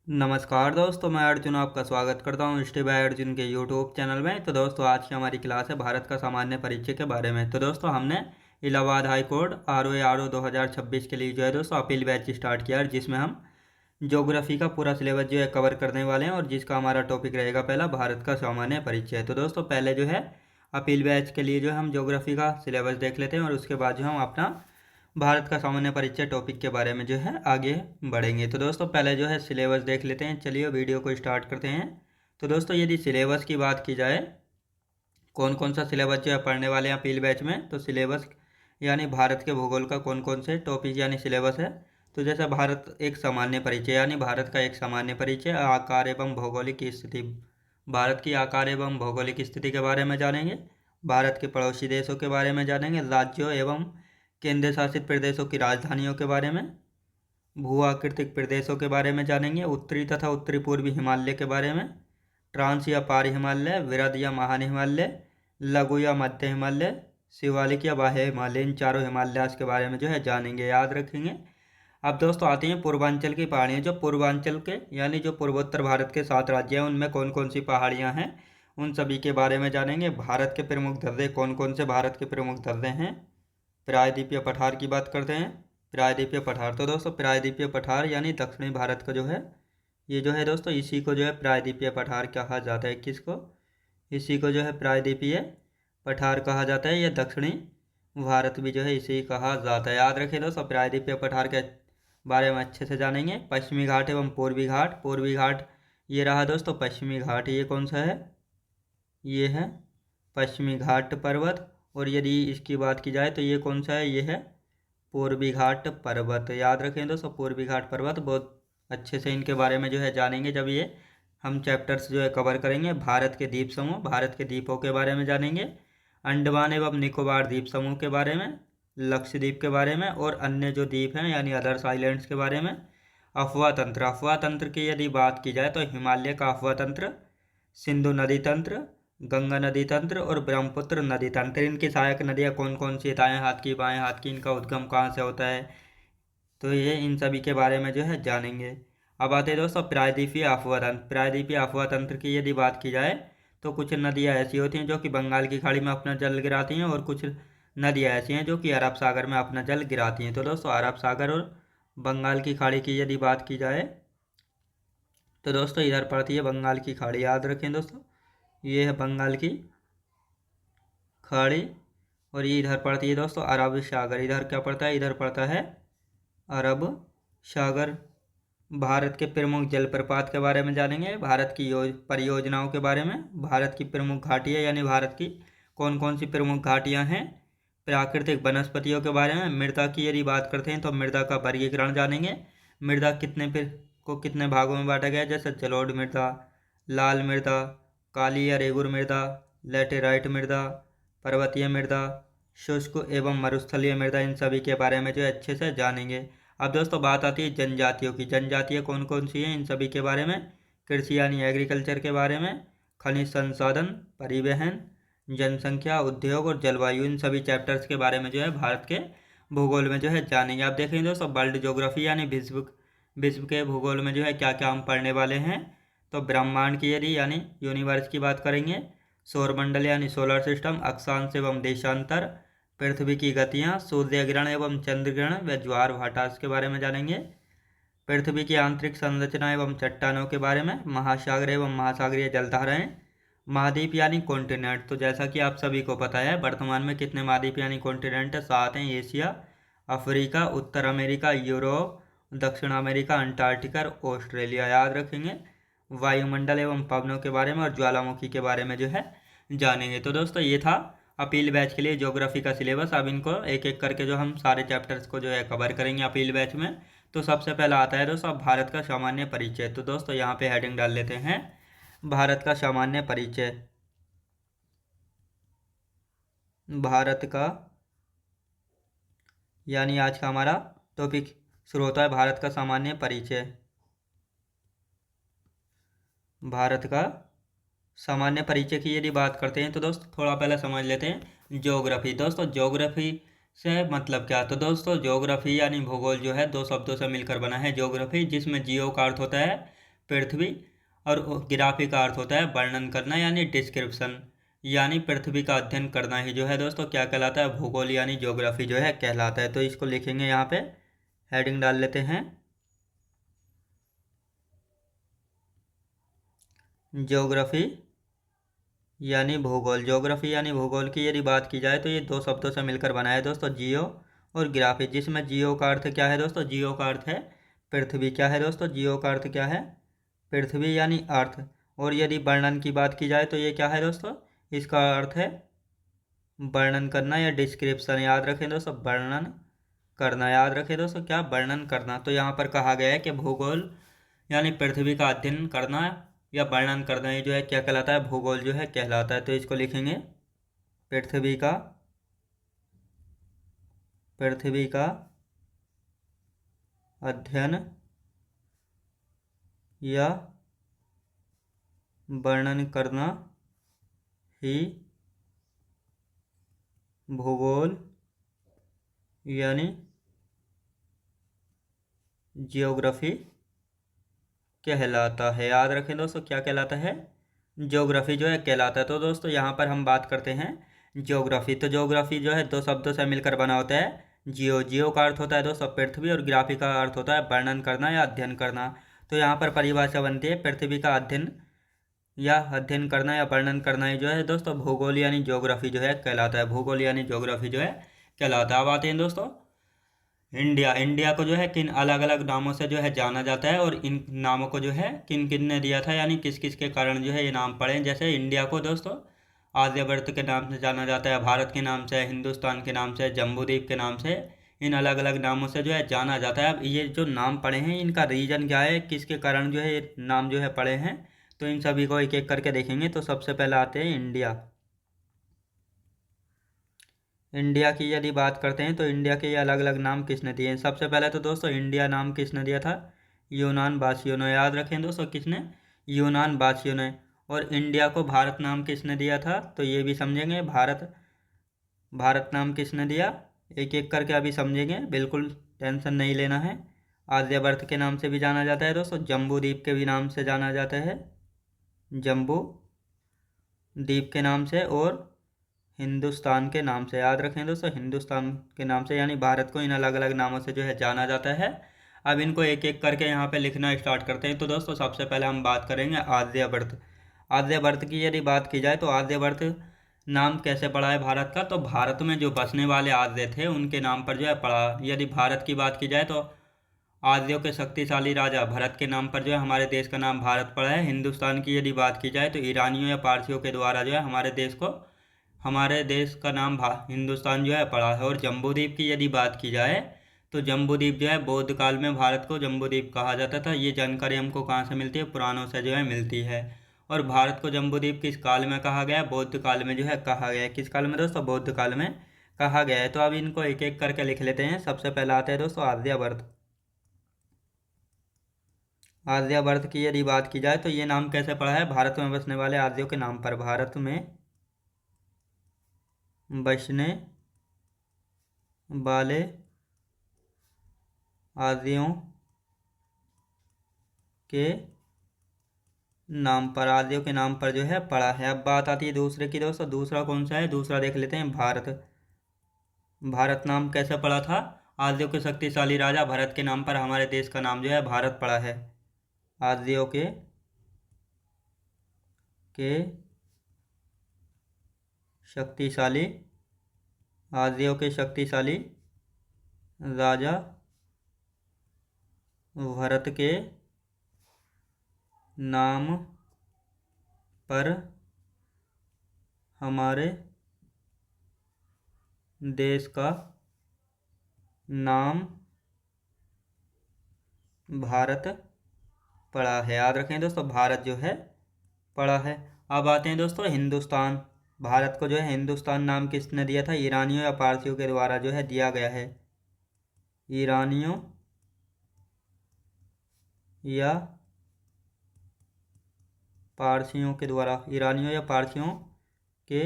नमस्कार दोस्तों, मैं अर्जुन आपका स्वागत करता हूँ स्टे बाय अर्जुन के यूट्यूब चैनल में। तो दोस्तों, आज की हमारी क्लास है भारत का सामान्य परिचय के बारे में। तो दोस्तों, हमने इलाहाबाद हाई कोर्ट RO 2026 के लिए जो है दोस्तों अपील बैच स्टार्ट किया है, जिसमें हम ज्योग्राफी का पूरा सिलेबस जो है कवर करने वाले हैं और जिसका हमारा टॉपिक रहेगा पहला भारत का सामान्य परिचय। तो दोस्तों, पहले जो है अपील बैच के लिए जो है हम ज्योग्राफी का सिलेबस देख लेते हैं और उसके बाद जो हम अपना भारत का सामान्य परिचय टॉपिक के बारे में जो है आगे बढ़ेंगे। तो दोस्तों, पहले जो है सिलेबस देख लेते हैं। चलिए वीडियो को स्टार्ट करते हैं। तो दोस्तों, यदि सिलेबस की बात की जाए, कौन कौन सा सिलेबस जो है पढ़ने वाले हैं अपील बैच में, तो सिलेबस यानी भारत के भूगोल का कौन कौन से टॉपिक यानी सिलेबस है। तो जैसे भारत एक सामान्य परिचय यानी भारत का एक सामान्य परिचय, आकार एवं भौगोलिक स्थिति, भारत की आकार एवं भौगोलिक स्थिति के बारे में जानेंगे। भारत के पड़ोसी देशों के बारे में जानेंगे। राज्यों एवं केंद्र शासित प्रदेशों की राजधानियों के बारे में। भू आकृतिक प्रदेशों के बारे में जानेंगे। उत्तरी तथा उत्तरी पूर्वी हिमालय के बारे में। ट्रांस या पार हिमालय, वृहद या महान हिमालय, लघु या मध्य हिमालय, शिवालिक या बाह्य हिमालय, इन चारों हिमालयास के बारे में जो है जानेंगे, याद रखेंगे। अब दोस्तों आते हैं पूर्वांचल की पहाड़ियाँ। जो पूर्वांचल के यानी जो पूर्वोत्तर भारत के 7 राज्य हैं, उनमें कौन कौन सी पहाड़ियाँ हैं, उन सभी के बारे में जानेंगे। भारत के प्रमुख दर्रे, कौन कौन से भारत के प्रमुख दर्रे हैं। प्रायद्वीपीय पठार की बात करते हैं। प्रायद्वीपीय पठार, तो दोस्तों प्रायद्वीपीय पठार यानी दक्षिणी भारत का जो है, ये जो है दोस्तों इसी को जो है प्रायद्वीपीय पठार कहा जाता है। किसको? इसी को जो है प्रायद्वीपीय पठार कहा जाता है। यह दक्षिणी भारत भी जो है इसे कहा जाता है, याद रखें दोस्तों। प्रायद्वीपीय पठार के बारे में अच्छे से जानेंगे। पश्चिमी घाट एवं पूर्वी घाट। पूर्वी घाट ये रहा दोस्तों पश्चिमी घाट, ये कौन सा है, ये है पश्चिमी घाट पर्वत। और यदि इसकी बात की जाए तो ये कौन सा है, ये है पूर्वी घाट पर्वत, याद रखें दोस्तों। पूर्वी घाट पर्वत बहुत अच्छे से इनके बारे में जो है जानेंगे जब ये हम चैप्टर्स जो है कवर करेंगे। भारत के द्वीप समूह, भारत के द्वीपों के बारे में जानेंगे। अंडमान एवं निकोबार द्वीप समूह के बारे में, लक्षद्वीप के बारे में और अन्य जो द्वीप हैं यानी अदर्स आइलैंड्स के बारे में। अफवाह तंत्र, अफवाह तंत्र की यदि बात की जाए तो हिमालय का अफवाह तंत्र, सिंधु नदी तंत्र, गंगा नदी तंत्र और ब्रह्मपुत्र नदी तंत्र, इनकी सहायक नदियाँ कौन कौन सी, दाएं हाथ की बाएं हाथ की, इनका उद्गम कहाँ से होता है, तो ये इन सभी के बारे में जो है जानेंगे। अब आते हैं दोस्तों प्रायद्वीपीय अफवाह तंत्र। प्रायद्वीपीय अफवाह तंत्र की यदि बात की जाए तो कुछ नदियाँ ऐसी होती हैं जो कि बंगाल की खाड़ी में अपना जल गिराती हैं और कुछ नदियाँ ऐसी हैं जो कि अरब सागर में अपना जल गिराती हैं। तो दोस्तों अरब सागर और बंगाल की खाड़ी की यदि बात की जाए तो दोस्तों इधर पड़ती है बंगाल की खाड़ी, याद रखें दोस्तों। ये है बंगाल की खाड़ी और ये इधर पड़ती है दोस्तों अरब सागर। इधर क्या पड़ता है, इधर पड़ता है अरब सागर। भारत के प्रमुख जलप्रपात के बारे में जानेंगे। भारत की परियोजनाओं के बारे में। भारत की प्रमुख घाटियाँ यानी भारत की कौन कौन सी प्रमुख घाटियाँ हैं। प्राकृतिक वनस्पतियों के बारे में। मृदा की यदि बात करते हैं तो मृदा का वर्गीकरण जानेंगे। मृदा कितने भागों में बांटा गया है, जैसे जलोढ़ मृदा, लाल मृदा, काली या रेगुर मृदा, लेटेराइट मृदा, पर्वतीय मृदा, शुष्क एवं मरुस्थलीय मृदा, इन सभी के बारे में जो है अच्छे से जानेंगे। अब दोस्तों बात आती है जनजातियों की। जनजातियाँ कौन कौन सी हैं, इन सभी के बारे में। कृषि यानी एग्रीकल्चर के बारे में। खनिज संसाधन, परिवहन, जनसंख्या, उद्योग और जलवायु, इन सभी चैप्टर्स के बारे में जो है भारत के भूगोल में जो है जानेंगे। आप देखेंगे दोस्तों वर्ल्ड ज्योग्राफी यानी विश्व के भूगोल में जो है क्या क्या हम पढ़ने वाले हैं। तो ब्रह्मांड की यदि यानी यूनिवर्स की बात करेंगे। सौरमंडल यानी सोलर सिस्टम, अक्षांश एवं देशांतर, पृथ्वी की गतियाँ, सूर्य ग्रहण एवं चंद्र ग्रहण व ज्वार भाटा के बारे में जानेंगे। पृथ्वी की आंतरिक संरचना एवं चट्टानों के बारे में। महासागर एवं महासागरीय जलधाराएं। महाद्वीप यानी कॉन्टिनेंट, तो जैसा कि आप सभी को पता है वर्तमान में कितने महाद्वीप यानी कॉन्टिनेंट है, 7 हैं। एशिया, अफ्रीका, उत्तर अमेरिका, यूरोप, दक्षिण अमेरिका, अंटार्कटिका और ऑस्ट्रेलिया, याद रखेंगे। वायुमंडल एवं पवनों के बारे में और ज्वालामुखी के बारे में जो है जानेंगे। तो दोस्तों ये था अपील बैच के लिए ज्योग्राफी का सिलेबस। अब इनको एक एक करके जो हम सारे चैप्टर्स को जो है कवर करेंगे अपील बैच में। तो सबसे पहला आता है दोस्तों भारत का सामान्य परिचय। तो दोस्तों यहाँ पे हेडिंग डाल लेते हैं भारत का सामान्य परिचय। भारत का यानी आज का हमारा टॉपिक शुरू होता है भारत का सामान्य परिचय। भारत का सामान्य परिचय की यदि बात करते हैं तो दोस्तों थोड़ा पहले समझ लेते हैं ज्योग्राफी। दोस्तों ज्योग्राफी से मतलब क्या, तो दोस्तों ज्योग्राफी यानी भूगोल जो है दो शब्दों से मिलकर बना है ज्योग्राफी, जिसमें जियो का अर्थ होता है पृथ्वी, और ग्राफी का अर्थ होता है वर्णन करना यानी डिस्क्रिप्शन, यानी पृथ्वी का अध्ययन करना ही जो है दोस्तों क्या कहलाता है, भूगोल यानी ज्योग्राफी जो है कहलाता है। तो इसको लिखेंगे यहाँ पे, हेडिंग डाल लेते हैं ज्योग्राफी यानी भूगोल। ज्योग्राफी यानी भूगोल की यदि बात की जाए तो ये दो शब्दों से मिलकर बना है दोस्तों, जियो और ग्राफी, जिसमें जियो का अर्थ क्या है दोस्तों, जियो का अर्थ है पृथ्वी। क्या है दोस्तों, जियो का अर्थ क्या है, पृथ्वी यानी अर्थ। और यदि वर्णन की बात की जाए तो ये क्या है दोस्तों, इसका अर्थ है वर्णन करना या डिस्क्रिप्शन। याद रखें दोस्तों, वर्णन करना, याद रखें दोस्तों क्या, वर्णन करना। तो यहाँ पर कहा गया है कि भूगोल यानी पृथ्वी का अध्ययन करना या वर्णन करना, ये जो है क्या कहलाता है, भूगोल जो है कहलाता है। तो इसको लिखेंगे पृथ्वी का, पृथ्वी का अध्ययन या वर्णन करना ही भूगोल यानी जियोग्राफी कहलाता है। याद रखें दोस्तों क्या कहलाता है, ज्योग्राफी जो है कहलाता है। तो दोस्तों यहाँ पर हम बात करते हैं ज्योग्राफी। तो ज्योग्राफी जो है दो शब्दों से मिलकर बना होता है, जियो, जियो का अर्थ होता है दोस्तों पृथ्वी, और ग्राफी का अर्थ होता है वर्णन करना या अध्ययन करना। तो यहाँ पर परिभाषा बनती है, पृथ्वी का अध्ययन या अध्ययन करना या वर्णन करना ही जो है दोस्तों भूगोल यानी ज्योग्राफी जो है कहलाता है, भूगोल यानी ज्योग्राफी जो है कहलाता है। अब आते हैं दोस्तों इंडिया। इंडिया को जो है किन अलग अलग नामों से जो है जाना जाता है, और इन नामों को जो है किन किन ने दिया था, यानी किस किस के कारण जो है ये नाम पड़े। जैसे इंडिया को दोस्तों आर्यभट्ट के नाम से जाना जाता है, भारत के नाम से, हिंदुस्तान के नाम से, जम्बूद्वीप के नाम से, इन अलग अलग नामों से जो है जाना जाता है। अब ये जो नाम पड़े हैं इनका रीजन क्या है, किसके कारण जो है ये नाम जो है पड़े हैं, तो इन सभी को एक एक करके देखेंगे। तो सबसे पहले आते हैं इंडिया। इंडिया की यदि बात करते हैं तो इंडिया के ये अलग अलग नाम किसने दिए हैं। सबसे पहले तो दोस्तों इंडिया नाम किसने दिया था, यूनान वासियों ने। याद रखें दोस्तों किसने, यूनान वासियों ने। और इंडिया को भारत नाम किसने दिया था, तो ये भी समझेंगे, भारत, भारत नाम किसने दिया, एक एक करके अभी समझेंगे, बिल्कुल टेंशन नहीं लेना है। आर्यभट्ट के नाम से भी जाना जाता है दोस्तों, जम्बू द्वीप के भी नाम से जाना जाता है, जम्बू द्वीप के नाम से, और हिंदुस्तान के नाम से। याद रखें दोस्तों हिंदुस्तान के नाम से, यानी भारत को इन अलग अलग नामों से जो है जाना जाता है। अब इनको एक एक करके यहाँ पे लिखना स्टार्ट करते हैं। तो दोस्तों सबसे पहले हम बात करेंगे आर्यभट्ट। आर्यभट्ट की यदि बात की जाए तो आर्यभट्ट नाम कैसे पड़ा है भारत का, तो भारत में जो बसने वाले आर्य थे उनके नाम पर जो है पड़ा। यदि भारत की बात की जाए तो आर्यों के शक्तिशाली राजा भरत के नाम पर जो है हमारे देश का नाम भारत पड़ा है। हिंदुस्तान की यदि बात की जाए तो ईरानियों या पारसियों के द्वारा जो है हमारे देश का नाम हिंदुस्तान जो है पड़ा है। और जम्बूद्वीप की यदि बात की जाए तो जम्बूद्वीप जो है बौद्ध काल में भारत को जम्बूद्वीप कहा जाता था। ये जानकारी हमको कहाँ से मिलती है, पुराणों से जो है मिलती है। और भारत को जम्बूद्वीप किस काल में कहा गया, बौद्ध काल में जो है कहा गया है। किस काल में दोस्तों, बौद्ध काल में कहा गया है। तो अब इनको एक एक करके लिख लेते हैं। सबसे पहला आता है दोस्तों आर्यभट्ट। आर्यभट्ट की यदि बात की जाए तो ये नाम कैसे पड़ा है, भारत में बसने वाले आर्यों के नाम पर। भारत में बसने वाले आर्यों के नाम पर, आर्यों के नाम पर जो है पड़ा है। अब बात आती है दूसरे की दोस्तों, दूसरा कौन सा है, दूसरा देख लेते हैं भारत। भारत नाम कैसे पड़ा था, आर्यों के शक्तिशाली राजा भरत के नाम पर हमारे देश का नाम जो है भारत पड़ा है। आर्यों के शक्तिशाली, आर्यों के शक्तिशाली राजा भरत के नाम पर हमारे देश का नाम भारत पड़ा है। याद रखें दोस्तों भारत जो है पड़ा है। अब आते हैं दोस्तों हिंदुस्तान। भारत को जो है हिंदुस्तान नाम किसने दिया था, ईरानियों या पारसियों के द्वारा जो है दिया गया है। ईरानियों या पारसियों के द्वारा, ईरानियों या पारसियों के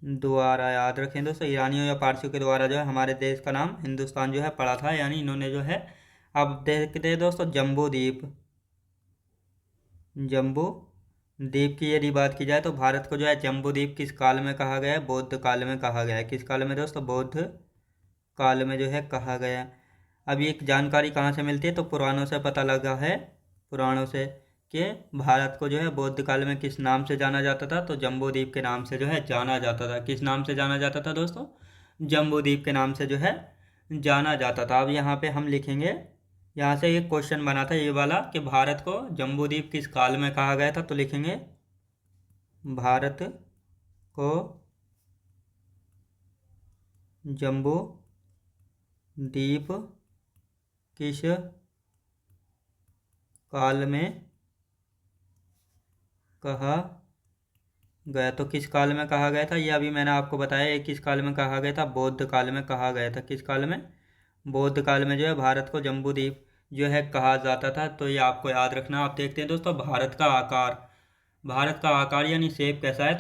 द्वारा। याद रखें दोस्तों ईरानियों या पारसियों के द्वारा जो है हमारे देश का नाम हिंदुस्तान जो है पड़ा था, यानी इन्होंने जो है। अब देखते हैं दोस्तों जम्बू द्वीप। जम्बू द्वीप की यदि बात की जाए तो भारत को जो है जम्बू द्वीप किस काल में कहा गया है? बौद्ध काल में कहा गया है। किस काल में दोस्तों? बौद्ध काल में जो है कहा गया। अब ये जानकारी कहाँ से मिलती है? तो पुराणों से पता लगा है, पुराणों से, कि भारत को जो है बौद्ध काल में किस नाम से जाना जाता था? तो जम्बू द्वीप के नाम से जो है जाना जाता था। किस नाम से जाना जाता था दोस्तों? जम्बू द्वीप के नाम से जो है जाना जाता था। अब यहाँ पे हम लिखेंगे, यहाँ से एक क्वेश्चन बना था ये वाला कि भारत को जम्बू द्वीप किस काल में कहा गया था, तो लिखेंगे भारत को जम्बू द्वीप किस काल में कहा गया? तो किस काल में कहा गया था ये अभी मैंने आपको बताया। ये किस काल में कहा गया था? बौद्ध काल में कहा गया था। किस काल में? बौद्ध काल में जो है भारत को जम्बू द्वीप जो है कहा जाता था। तो ये आपको याद रखना। आप देखते हैं दोस्तों भारत का आकार, भारत का आकार यानी शेप कैसा है?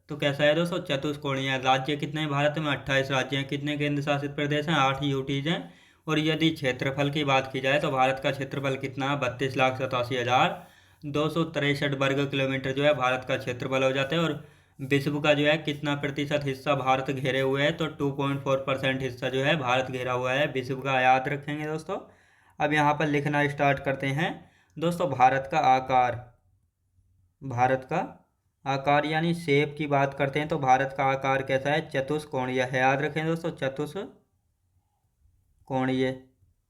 तो कैसा है दोस्तों? चतुष्कोणीय है। राज्य कितने हैं भारत में? 28 राज्य हैं। कितने केंद्र शासित प्रदेश हैं? 8 यूटीज हैं। और यदि क्षेत्रफल की बात की जाए तो भारत का क्षेत्रफल कितना है? 32,87,263 वर्ग किलोमीटर जो है भारत का क्षेत्रफल हो जाता है। और विश्व का जो है कितना प्रतिशत हिस्सा भारत घेरे हुए है? तो 2.4% हिस्सा जो है भारत घेरा हुआ है विश्व का। याद रखेंगे दोस्तों। अब यहाँ पर लिखना स्टार्ट करते हैं दोस्तों। भारत का आकार, भारत का आकार यानी शेप की बात करते हैं तो भारत का आकार कैसा है? चतुष्कोणीय है। याद रखें दोस्तों, चतुष्कोणीय,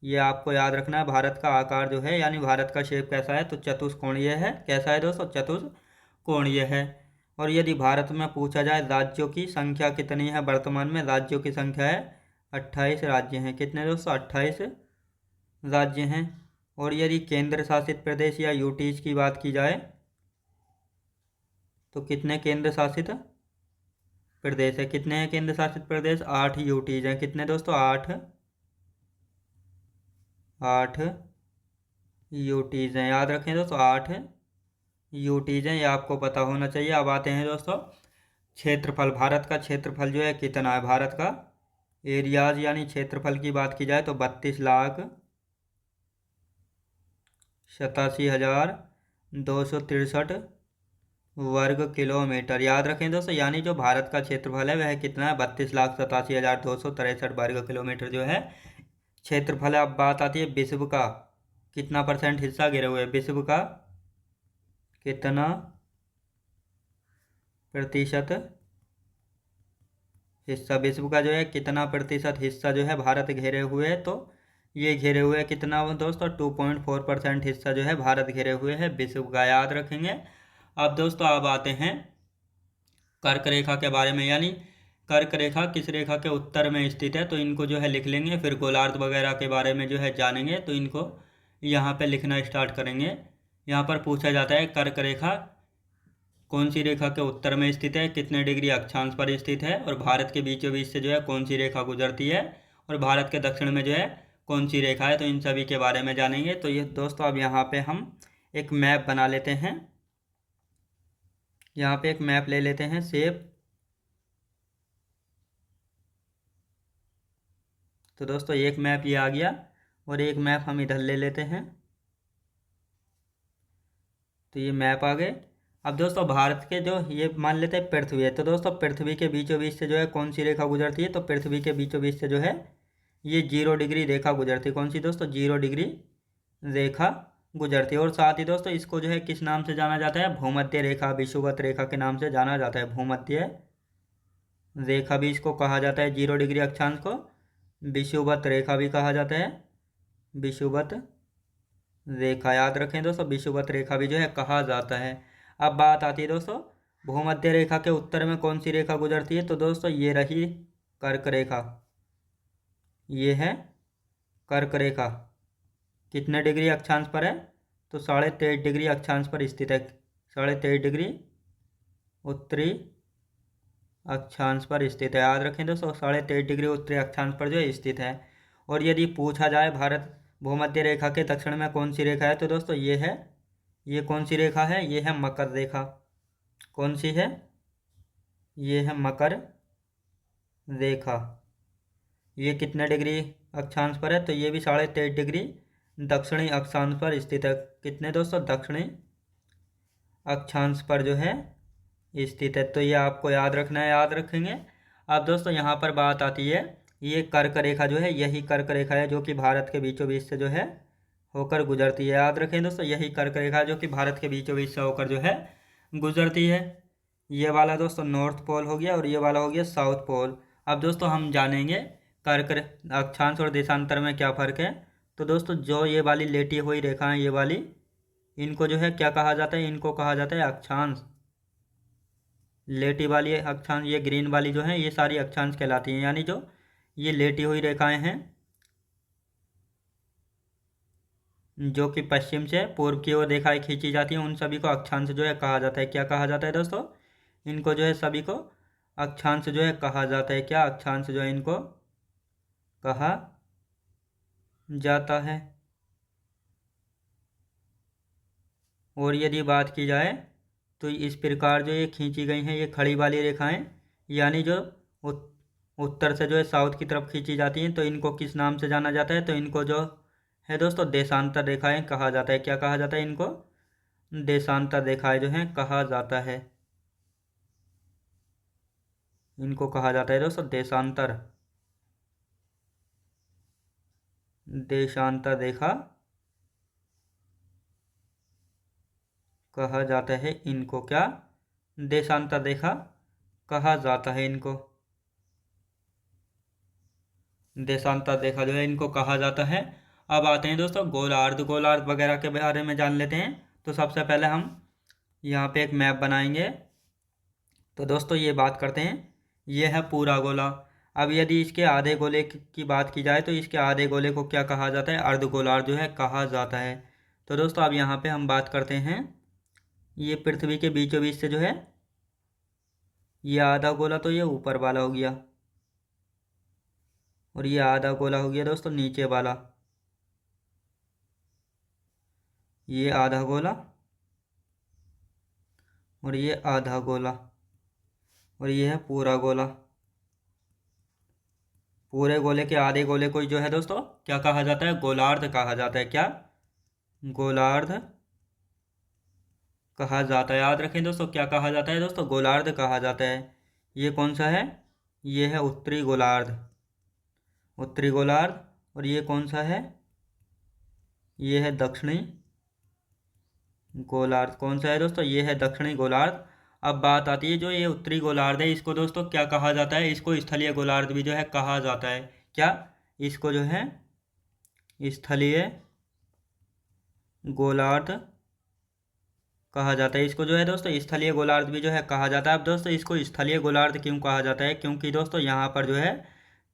ये आपको याद रखना है। भारत का आकार जो है यानी भारत का शेप कैसा है? तो चतुष्कोणीय है। कैसा है दोस्तों? चतुष्कोणीय है। और यदि भारत में पूछा जाए राज्यों की संख्या कितनी है वर्तमान में? राज्यों की संख्या है 28 राज्य हैं। कितने दोस्तों? 28 राज्य हैं। और यदि केंद्र शासित प्रदेश या यूटीज की बात की जाए तो कितने केंद्र शासित प्रदेश है? कितने हैं केंद्र शासित प्रदेश? 8 यूटीज हैं। कितने दोस्तों? 8 यूटीज हैं। याद रखें दोस्तों, 8 यूटीज हैं। ये आपको पता होना चाहिए। अब आते हैं दोस्तों क्षेत्रफल। भारत का क्षेत्रफल जो है कितना है? भारत का एरियाज यानी क्षेत्रफल की बात की जाए तो 32,87,263 वर्ग किलोमीटर। याद रखें दोस्तों, यानी जो भारत का क्षेत्रफल है वह कितना है? 32,87,263 वर्ग किलोमीटर जो है क्षेत्रफल है। अब बात आती है विश्व का कितना परसेंट हिस्सा घिरे हुए? विश्व का कितना प्रतिशत हिस्सा, विश्व का जो है कितना प्रतिशत हिस्सा जो है भारत घेरे हुए है? तो ये घेरे हुए कितना दोस्तों? 2.4% हिस्सा जो है भारत घेरे हुए है विश्व का। याद रखेंगे। अब दोस्तों अब आते हैं कर्क रेखा के बारे में। यानी कर्क रेखा किस रेखा के उत्तर में स्थित है? तो इनको जो है लिख लेंगे। फिर गोलार्ध वगैरह के बारे में जो है जानेंगे तो इनको यहाँ पे लिखना स्टार्ट करेंगे। यहाँ पर पूछा जाता है कर्क रेखा कौन सी रेखा के उत्तर में स्थित है? कितने डिग्री अक्षांश पर स्थित है? और भारत के बीचों बीच से जो है कौन सी रेखा गुजरती है? और भारत के दक्षिण में जो है कौन सी रेखा है? तो इन सभी के बारे में जानेंगे। तो ये दोस्तों अब यहाँ पे हम एक मैप बना लेते हैं। यहाँ पे एक मैप ले लेते हैं शेप। तो दोस्तों एक मैप ये आ गया और एक मैप हम इधर ले लेते हैं। तो ये मैप आ गए। अब दोस्तों भारत के जो ये मान लेते हैं पृथ्वी है, तो दोस्तों पृथ्वी के बीचों बीच से जो है कौन सी रेखा गुजरती है? तो पृथ्वी के बीचों बीच से जो है ये 0 डिग्री रेखा गुजरती है। कौन सी दोस्तों? 0 डिग्री रेखा गुजरती है। और साथ ही दोस्तों इसको जो है किस नाम से जाना जाता है? भूमध्य रेखा, विषुवत रेखा के नाम से जाना जाता है। भूमध्य रेखा भी इसको कहा जाता है 0 डिग्री अक्षांश को। विषुवत रेखा भी कहा जाता है। विषुवत रेखा, याद रखें दोस्तों, विषुवत रेखा भी जो है कहा जाता है। अब बात आती है दोस्तों भूमध्य रेखा के उत्तर में कौन सी रेखा गुजरती है? तो दोस्तों ये रही कर्क रेखा। ये है कर्क रेखा। कितने डिग्री अक्षांश पर है? तो 23.5 डिग्री अक्षांश पर स्थित है। 23.5 डिग्री उत्तरी अक्षांश पर स्थित है। याद रखें दोस्तों 23.5 डिग्री उत्तरी अक्षांश पर जो है स्थित है। और यदि पूछा जाए भारत भूमध्य रेखा के दक्षिण में कौन सी रेखा है? तो दोस्तों ये है, ये कौन सी रेखा है? ये है मकर रेखा। कौन सी है? ये है मकर रेखा। ये कितने डिग्री अक्षांश पर है? तो ये भी 23.5 डिग्री दक्षिणी अक्षांश पर स्थित है। कितने दोस्तों? दक्षिणी अक्षांश पर जो है स्थित है। तो ये आपको याद रखना है, याद रखेंगे। अब दोस्तों यहाँ पर बात आती है, ये कर्क रेखा जो है, यही कर्क रेखा है जो कि भारत के बीचों बीच से जो है होकर गुजरती है। याद रखें दोस्तों, यही कर्क रेखा है जो कि भारत के बीचों बीच से होकर जो है गुजरती है। ये वाला दोस्तों नॉर्थ पोल हो गया और ये वाला हो गया साउथ पोल। अब दोस्तों हम जानेंगे कर्क अक्षांश और देशांतर में क्या फ़र्क है। तो दोस्तों जो ये वाली लेटी हुई रेखा है, ये वाली, इनको जो है क्या कहा जाता है, इनको कहा जाता है अक्षांश। लेटी वाली अक्षांश, ये ग्रीन वाली जो है, ये सारी अक्षांश कहलाती हैं। यानी जो ये लेटी हुई रेखाएं हैं जो कि पश्चिम से पूर्व की ओर रेखाएं खींची जाती हैं, उन सभी को अक्षांश जो है कहा जाता है। क्या कहा जाता है दोस्तों, इनको जो है सभी को अक्षांश जो है कहा जाता है। क्या अक्षांश जो है इनको कहा जाता है। और यदि बात की जाए तो इस प्रकार जो ये खींची गई हैं ये खड़ी वाली रेखाएं, यानी जो उत्तर से जो है साउथ की तरफ खींची जाती हैं, तो इनको किस नाम से जाना जाता है, तो इनको जो है दोस्तों देशांतर रेखाएं कहा जाता है। क्या कहा जाता है, इनको देशांतर रेखाएं जो हैं कहा जाता है। इनको कहा जाता है दोस्तों देशांतर, देशांतर रेखा कहा जाता है इनको। क्या, देशांतर रेखा कहा जाता है इनको, देशांतर रेखा जो है इनको कहा जाता है। अब आते हैं दोस्तों गोलार्ध, गोलार्ध वगैरह के बारे में जान लेते हैं। तो सबसे पहले हम यहाँ पे एक मैप बनाएंगे। तो दोस्तों ये बात करते हैं, ये है पूरा गोला। अब यदि इसके आधे गोले की बात की जाए तो इसके आधे गोले को क्या कहा जाता है, अर्धगोलार्ध जो है कहा जाता है। तो दोस्तों अब यहाँ पे हम बात करते हैं, ये पृथ्वी के बीचों बीच से जो है ये आधा गोला, तो ये ऊपर वाला हो गया, और ये आधा गोला हो गया दोस्तों नीचे वाला। ये आधा गोला और ये आधा गोला, और ये है पूरा गोला। पूरे गोले के आधे गोले को जो है दोस्तों क्या कहा जाता है, गोलार्ध कहा जाता है। क्या, गोलार्ध कहा जाता है। याद रखें दोस्तों, क्या कहा जाता है दोस्तों, गोलार्ध कहा जाता है। ये कौन सा है, ये है उत्तरी गोलार्ध, उत्तरी गोलार्ध। और ये कौन सा है, ये है दक्षिणी गोलार्ध। कौन सा है दोस्तों, ये है दक्षिणी गोलार्ध। अब बात आती है जो ये उत्तरी गोलार्ध है, इसको दोस्तों क्या कहा जाता है, इसको स्थलीय गोलार्ध भी जो है कहा जाता है। क्या, इसको जो है स्थलीय गोलार्ध कहा जाता है। इसको जो है दोस्तों स्थलीय गोलार्ध भी जो है कहा जाता है। अब दोस्तों इसको स्थलीय गोलार्ध क्यों कहा जाता है, क्योंकि दोस्तों यहाँ पर जो है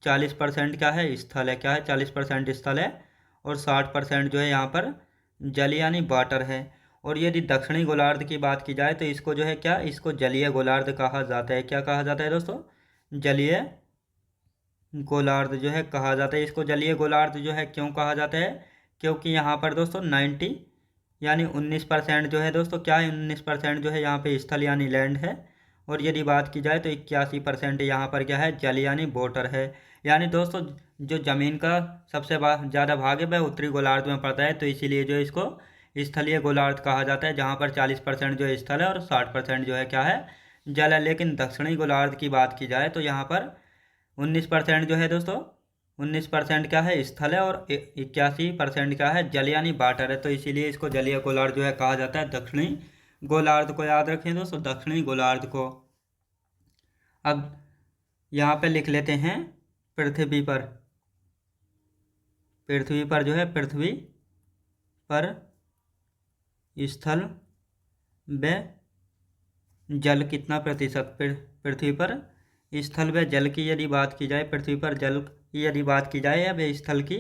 40% क्या है, स्थल है। क्या है, 40% स्थल है और 60% जो है यहाँ पर जल यानी वाटर है। और यदि दक्षिणी गोलार्ध की बात की जाए तो इसको जो है क्या, इसको जलीय गोलार्ध कहा जाता है। क्या कहा जाता है दोस्तों, जलीय गोलार्ध जो है कहा जाता है। इसको जलीय गोलार्ध जो है क्यों कहा जाता है, क्योंकि यहाँ पर दोस्तों 90 यानी 19% जो है दोस्तों क्या है, 19% जो है यहाँ पे स्थल यानी लैंड है। और यदि बात की जाए तो 81% यहाँ पर क्या है, जल यानी वाटर है। यानी दोस्तों जो ज़मीन का सबसे ज़्यादा भाग है वह उत्तरी गोलार्ध में पड़ता है, तो इसीलिए जो इसको स्थलीय गोलार्ध कहा जाता है, जहाँ पर 40% जो है स्थल है और 60% जो है क्या है, जल है। लेकिन दक्षिणी गोलार्ध की बात की जाए तो यहाँ पर 19% जो है दोस्तों, 19% क्या है, स्थल है, और 81% क्या है, जल यानी वाटर है। तो इसीलिए इसको जलीय गोलार्ध जो है कहा जाता है, दक्षिणी गोलार्ध को। याद रखें दोस्तों दक्षिणी गोलार्ध को। अब यहाँ पे लिख लेते हैं पृथ्वी पर, पृथ्वी पर जो है, पृथ्वी पर स्थल व जल कितना प्रतिशत, पृथ्वी पर स्थल व जल की यदि बात की जाए, पृथ्वी पर जल की यदि बात की जाए या वे स्थल की,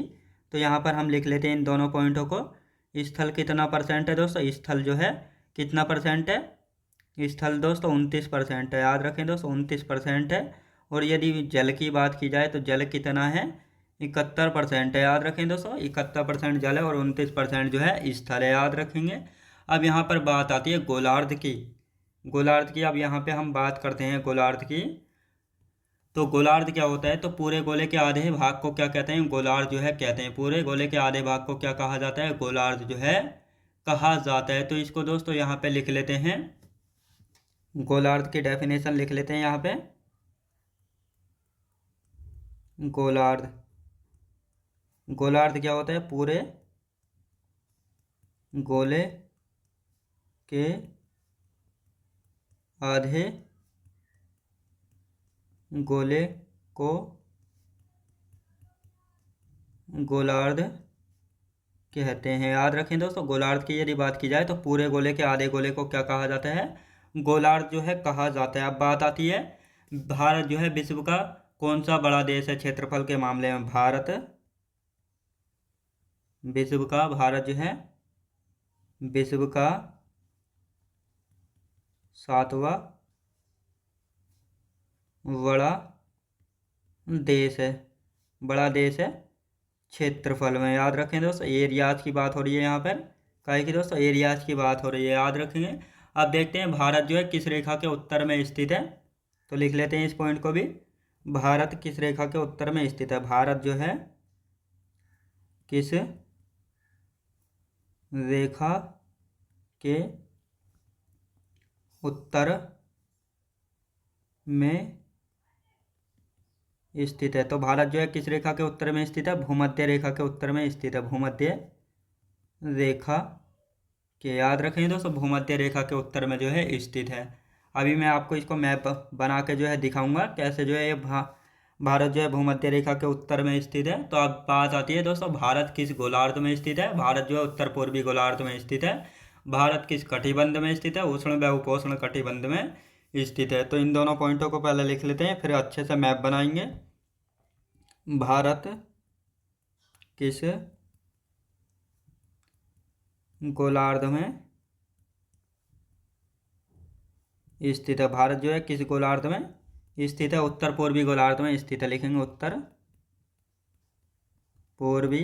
तो यहाँ पर हम लिख लेते हैं इन दोनों पॉइंटों को। स्थल कितना परसेंट है दोस्तों, स्थल जो है कितना परसेंट है, स्थल दोस्तों 29% है। याद रखें दोस्तों 29% है। और यदि जल की बात की जाए तो जल कितना है, 71% है। याद रखें दोस्तों 71% जल है और 29% जो है स्थल है। याद रखेंगे। अब यहाँ पर बात आती है गोलार्ध की, गोलार्ध की। अब यहाँ पे हम बात करते हैं गोलार्ध की। तो गोलार्ध क्या होता है, तो पूरे गोले के आधे भाग को क्या कहते हैं, गोलार्ध जो है कहते हैं। पूरे गोले के आधे भाग को क्या कहा जाता है, गोलार्ध जो है कहा जाता है। तो इसको दोस्तों यहाँ पे लिख लेते हैं, गोलार्ध की डेफिनेशन लिख लेते हैं यहाँ पे। गोलार्ध, गोलार्ध क्या होता है? पूरे गोले के आधे गोले को गोलार्ध कहते हैं। याद रखें दोस्तों, गोलार्ध की यदि बात की जाए तो पूरे गोले के आधे गोले को क्या कहा जाता है? गोलार्ध जो है कहा जाता है। अब बात आती है, भारत जो है विश्व का कौन सा बड़ा देश है क्षेत्रफल के मामले में? भारत विश्व का, भारत जो है विश्व का 7वां बड़ा देश है, बड़ा देश है क्षेत्रफल में। याद रखें दोस्तों, एरियाज की बात हो रही है यहाँ पर, काहे की दोस्तों? एरियाज की बात हो रही है, याद रखेंगे। अब देखते हैं भारत जो है किस रेखा के उत्तर में स्थित है, तो लिख लेते हैं इस पॉइंट को भी। भारत किस रेखा के उत्तर में स्थित है? भारत जो है किस रेखा के उत्तर में स्थित है? तो भारत जो है किस रेखा के उत्तर में स्थित है? भूमध्य रेखा के उत्तर में स्थित है, भूमध्य रेखा के। याद रखें दोस्तों, भूमध्य रेखा के उत्तर में जो है स्थित है। अभी मैं आपको इसको मैप बना के जो है दिखाऊंगा कैसे जो है ये भारत जो है भूमध्य रेखा के उत्तर में स्थित है। तो अब बात आती है दोस्तों, भारत किस गोलार्ध में स्थित है? भारत जो है उत्तर पूर्वी गोलार्ध में स्थित है। भारत किस कटिबंध में स्थित है? उष्ण व उपोष्ण कटिबंध में स्थित है। तो इन दोनों पॉइंटों को पहले लिख लेते हैं, फिर अच्छे से मैप बनाएंगे। भारत किस गोलार्ध में स्थित है? भारत जो है किस गोलार्ध में स्थित है? उत्तर पूर्वी गोलार्ध में स्थित है, लिखेंगे उत्तर पूर्वी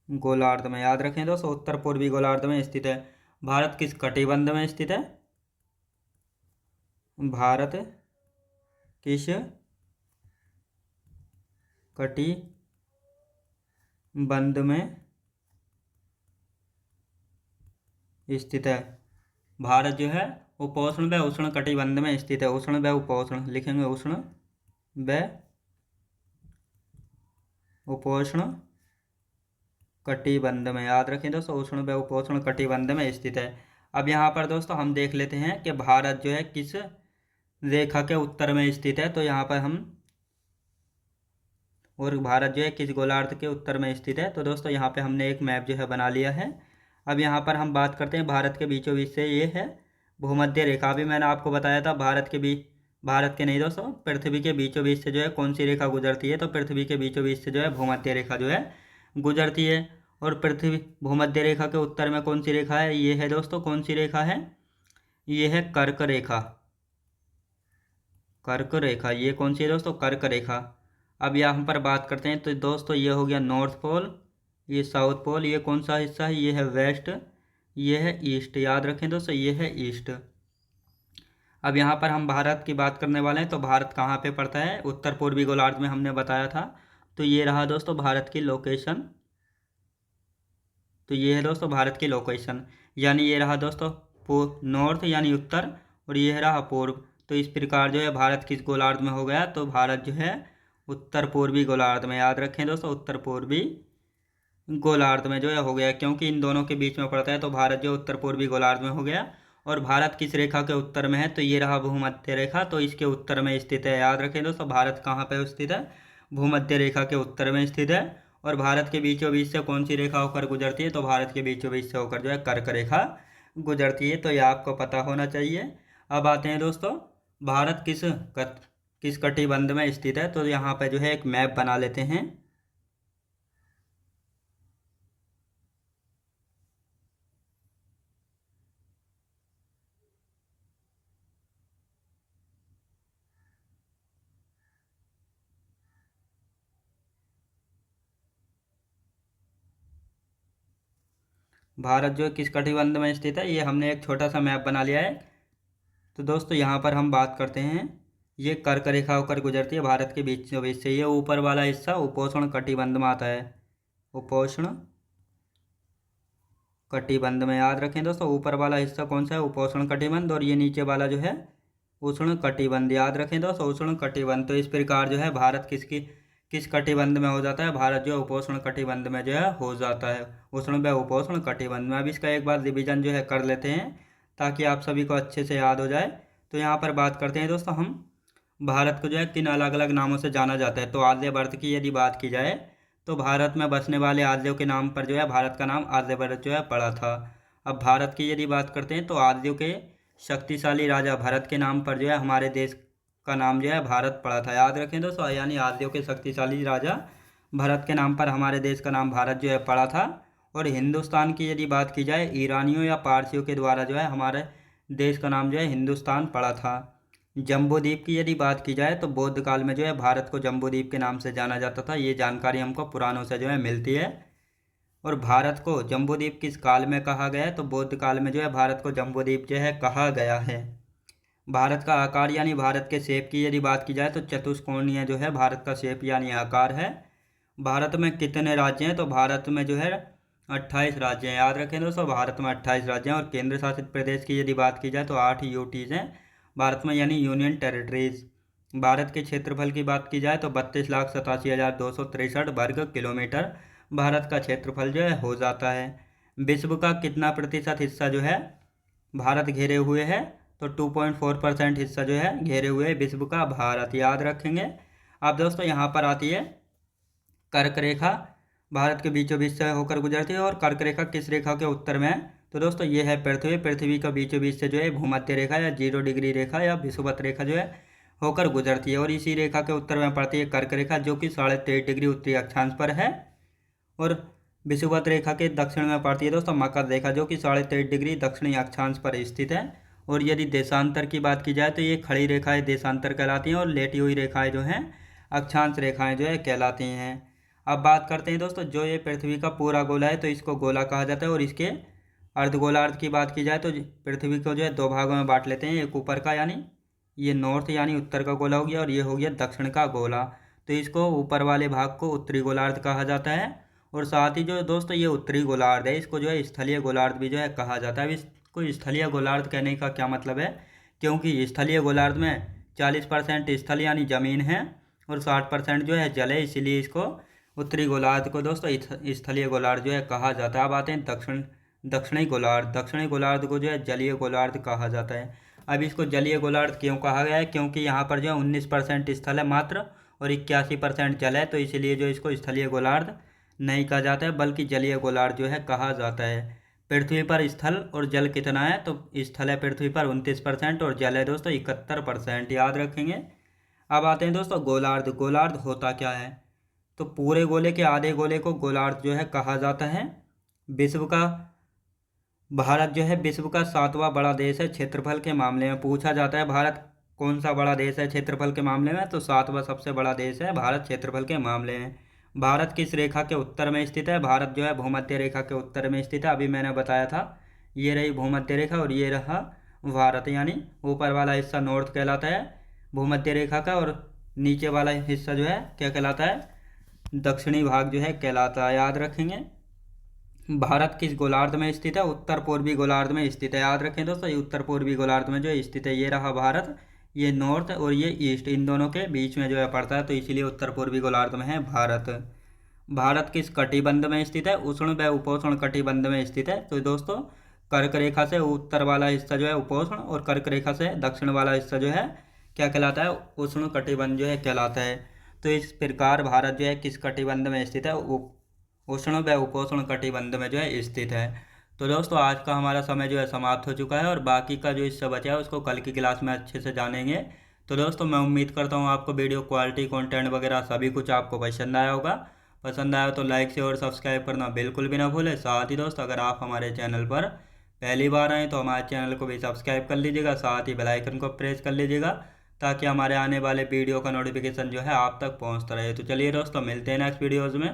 गोलार्ध में। याद रखें दोस्तों, उत्तर पूर्वी गोलार्ध में स्थित है। भारत किस कटिबंध में स्थित है? भारत किस कटिबंध में स्थित है? भारत जो है उपोष्ण व उष्ण कटिबंध में स्थित है, उष्ण व उपोष्ण, लिखेंगे उष्ण व उपोष्ण कटिबंध में। याद रखें दोस्तों, उष्ण व उपोष्ण कटिबंध में स्थित है। अब यहाँ पर दोस्तों हम देख लेते हैं कि भारत जो है किस रेखा के उत्तर में स्थित है। तो यहाँ पर हम, और भारत जो है किस गोलार्ध के उत्तर में स्थित है। तो दोस्तों यहाँ पे हमने एक मैप जो है बना लिया है। अब यहाँ पर हम बात करते हैं भारत के बीचों बीच से ये है भूमध्य रेखा। अभी मैंने आपको बताया था भारत के नहीं दोस्तों, पृथ्वी के बीचों बीच से जो है कौन सी रेखा गुजरती है? तो पृथ्वी के बीचों बीच से जो है भूमध्य रेखा जो है गुजरती है। और पृथ्वी भूमध्य रेखा के उत्तर में कौन सी रेखा है? ये है दोस्तों, कौन सी रेखा है? ये है कर्क रेखा, कर्क रेखा। ये कौन सी है दोस्तों? कर्क रेखा। अब यहाँ पर बात करते हैं, तो दोस्तों ये हो गया नॉर्थ पोल, ये साउथ पोल, ये कौन सा हिस्सा है? ये है वेस्ट, ये है ईस्ट। याद रखें दोस्तों, ये है ईस्ट। अब यहाँ पर हम भारत की बात करने वाले हैं। तो भारत कहाँ पे पड़ता है? उत्तर पूर्वी गोलार्ध में, हमने बताया था। तो ये रहा दोस्तों भारत की लोकेशन। तो ये है दोस्तों भारत की लोकेशन, यानी ये रहा दोस्तों नॉर्थ यानी उत्तर, और ये रहा पूर्व। तो इस प्रकार जो है भारत किस गोलार्ध में हो गया? तो भारत जो है उत्तर पूर्वी गोलार्ध में। याद रखें दोस्तों, उत्तर पूर्वी गोलार्ध में जो है हो गया, क्योंकि इन दोनों के बीच में पड़ता है। तो भारत जो उत्तर पूर्वी गोलार्ध में हो गया। और भारत किस रेखा के उत्तर में है? तो ये रहा भूमध्य रेखा, तो इसके उत्तर में स्थित है। याद रखें दोस्तों, भारत कहाँ पे स्थित है? भूमध्य रेखा के उत्तर में स्थित है। और भारत के बीचों बीच से कौन सी रेखा होकर गुजरती है? तो भारत के बीचों बीच से होकर जो है कर्क रेखा गुजरती है। तो ये आपको पता होना चाहिए। अब आते हैं दोस्तों, भारत किस कटिबंध में स्थित है। तो यहाँ पे जो है एक मैप बना लेते हैं। भारत जो किस कटिबंध में स्थित है, ये हमने एक छोटा सा मैप बना लिया है। तो दोस्तों यहाँ पर हम बात करते हैं ये कर्क रेखा होकर गुजरती है भारत के बीचों बीच से। ये ऊपर वाला हिस्सा उपोष्ण कटिबंध में आता है, उपोष्ण कटिबंध में। याद रखें दोस्तों, ऊपर वाला हिस्सा कौन सा है, उपोष्ण कटिबंध, और ये नीचे वाला जो है उष्ण कटिबंध। याद रखें दोस्तों, उष्ण कटिबंध। तो इस प्रकार जो है भारत किस कटिबंध में हो जाता है, भारत जो है उपोष्ण कटिबंध में जो है हो जाता है, उष्ण व उपोष्ण कटिबंध में। अब इसका एक बार रिविजन जो है कर लेते हैं ताकि आप सभी को अच्छे से याद हो जाए। तो यहाँ पर बात करते हैं दोस्तों हम, भारत को जो है किन अलग अलग नामों से जाना जाता है। तो आर्यवर्त की यदि बात की जाए तो भारत में बसने वाले आर्यों के नाम पर जो है भारत का नाम आर्यवर्त जो है पड़ा था। अब भारत की यदि बात करते हैं तो आर्यों के शक्तिशाली राजा भरत के नाम पर जो है हमारे देश का नाम जो है भारत पड़ा था। याद रखें दोस्तों, यानी आर्यों के शक्तिशाली राजा भरत के नाम पर हमारे देश का नाम भारत जो है पड़ा था। और हिंदुस्तान की यदि बात की जाए, ईरानियों या पारसियों के द्वारा जो है हमारे देश का नाम जो है हिंदुस्तान पड़ा था। जम्बूद्वीप की यदि बात की जाए तो बौद्ध काल में जो है भारत को जम्बूद्वीप के नाम से जाना जाता था। ये जानकारी हमको पुराणों से जो है मिलती है। और भारत को जम्बूद्वीप किस काल में कहा गया है, तो बौद्ध काल में जो है भारत को जम्बूद्वीप जो है कहा गया है। भारत का आकार यानी भारत के शेप की यदि बात की जाए तो चतुष्कोणीय जो है भारत का शेप यानी आकार है। भारत में कितने राज्य हैं, तो भारत में जो है 28 राज्य हैं। याद रखें दोस्तों, भारत में 28 राज्य हैं। और केंद्र शासित प्रदेश की यदि बात की जाए तो 8 यूटीज़ हैं भारत में, यानी यूनियन टेरिटरीज। भारत के क्षेत्रफल की बात की जाए तो 32,87,263 वर्ग किलोमीटर भारत का क्षेत्रफल जो है हो जाता है। विश्व का कितना प्रतिशत हिस्सा जो है भारत घेरे हुए है, तो 2.4% हिस्सा जो है घेरे हुए विश्व का भारत। याद रखेंगे। अब दोस्तों यहाँ पर आती है कर्क रेखा, भारत के बीचों बीच से होकर गुजरती है। और कर्क रेखा किस रेखा के उत्तर में है, तो दोस्तों ये है पृथ्वी का बीचों बीच से जो है भूमध्य रेखा या 0 डिग्री रेखा या विषुवत रेखा जो है होकर गुजरती है। और इसी रेखा के उत्तर में पड़ती है कर्क रेखा, जो कि 23.5 डिग्री उत्तरी अक्षांश पर है। और विषुवत रेखा के दक्षिण में पड़ती है दोस्तों मकर रेखा, जो कि 23.5 डिग्री दक्षिणी अक्षांश पर स्थित है। और यदि देशांतर की बात की जाए तो ये खड़ी रेखाएं देशांतर कहलाती हैं, और लेटी हुई रेखाएं जो हैं अक्षांश रेखाएं जो है कहलाती हैं। अब बात करते हैं दोस्तों, जो ये पृथ्वी का पूरा गोला है तो इसको गोला कहा जाता है। और इसके अर्धगोलार्ध की बात की जाए तो पृथ्वी को जो है 2 भागों में बांट लेते हैं। एक ऊपर का यानी ये नॉर्थ यानी उत्तर का गोला हो गया, और ये हो गया दक्षिण का गोला। तो इसको ऊपर वाले भाग को उत्तरी गोलार्ध कहा जाता है। और साथ ही जो दोस्तों ये उत्तरी गोलार्ध है, इसको जो है स्थलीय गोलार्ध भी जो है कहा जाता है। अब इसको स्थलीय गोलार्ध कहने का क्या मतलब है, क्योंकि स्थलीय गोलार्ध में 40% स्थल यानी ज़मीन है और 60% जो है जल है, इसीलिए इसको उत्तरी गोलार्ध को दोस्तों स्थलीय गोलार्ध जो है कहा जाता है। अब आते हैं दक्षिणी गोलार्ध। दक्षिणी गोलार्ध को जो है जलीय गोलार्ध कहा जाता है। अब इसको जलीय गोलार्ध क्यों कहा गया है, क्योंकि यहाँ पर जो है 19% स्थल है मात्र और 81% जल है, तो इसीलिए जो इसको स्थलीय गोलार्ध नहीं कहा जाता है बल्कि जलीय गोलार्ध जो है कहा जाता है। पृथ्वी पर स्थल और जल कितना है, तो स्थल है पृथ्वी पर 29% और जल है दोस्तों 71%। याद रखेंगे। अब आते हैं दोस्तों गोलार्ध। गोलार्ध होता क्या है, तो पूरे गोले के आधे गोले को गोलार्ध जो है कहा जाता है। भारत जो है विश्व का 7वां बड़ा देश है क्षेत्रफल के मामले में। पूछा जाता है भारत कौन सा बड़ा देश है क्षेत्रफल के मामले में, तो 7वां सबसे बड़ा देश है भारत क्षेत्रफल के मामले में। भारत किस रेखा के उत्तर में स्थित है, भारत जो है भूमध्य रेखा के उत्तर में स्थित है। अभी मैंने बताया था, ये रही भूमध्य रेखा और ये रहा भारत, यानी ऊपर वाला हिस्सा नॉर्थ कहलाता है भूमध्य रेखा का, और नीचे वाला हिस्सा जो है क्या कहलाता है, दक्षिणी भाग जो है कहलाता है। याद रखेंगे। भारत किस गोलार्ध में स्थित है, उत्तर पूर्वी गोलार्ध में स्थित है। याद रखें दोस्तों, ये उत्तर पूर्वी गोलार्ध में जो स्थित है, ये रहा भारत, ये नॉर्थ और ये ईस्ट, इन दोनों के बीच में जो है पड़ता है, तो इसीलिए उत्तर पूर्वी गोलार्ध में है भारत। भारत किस कटिबंध में स्थित है, उष्ण व उपोष्ण कटिबंध में स्थित है। तो दोस्तों कर्क रेखा से उत्तर वाला हिस्सा जो है उपोष्ण और कर्क रेखा से दक्षिण वाला हिस्सा जो है क्या कहलाता है, उष्ण कटिबंध जो है कहलाता है। तो इस प्रकार भारत जो है किस कटिबंध में स्थित है, उष्ण व उपोष्ण कटिबंध में जो है स्थित है। तो दोस्तों आज का हमारा समय जो है समाप्त हो चुका है, और बाकी का जो इससे बचा है उसको कल की क्लास में अच्छे से जानेंगे। तो दोस्तों मैं उम्मीद करता हूँ आपको वीडियो क्वालिटी कंटेंट वगैरह सभी कुछ आपको पसंद आया होगा। पसंद आया तो लाइक शेयर और सब्सक्राइब करना बिल्कुल भी ना भूलें। साथ ही दोस्तों अगर आप हमारे चैनल पर पहली बार आएँ तो हमारे चैनल को भी सब्सक्राइब कर लीजिएगा, साथ ही बेल आइकन को प्रेस कर लीजिएगा ताकि हमारे आने वाले वीडियो का नोटिफिकेशन जो है आप तक पहुँचता रहे। तो चलिए दोस्तों मिलते हैं नेक्स्ट वीडियोज़ में।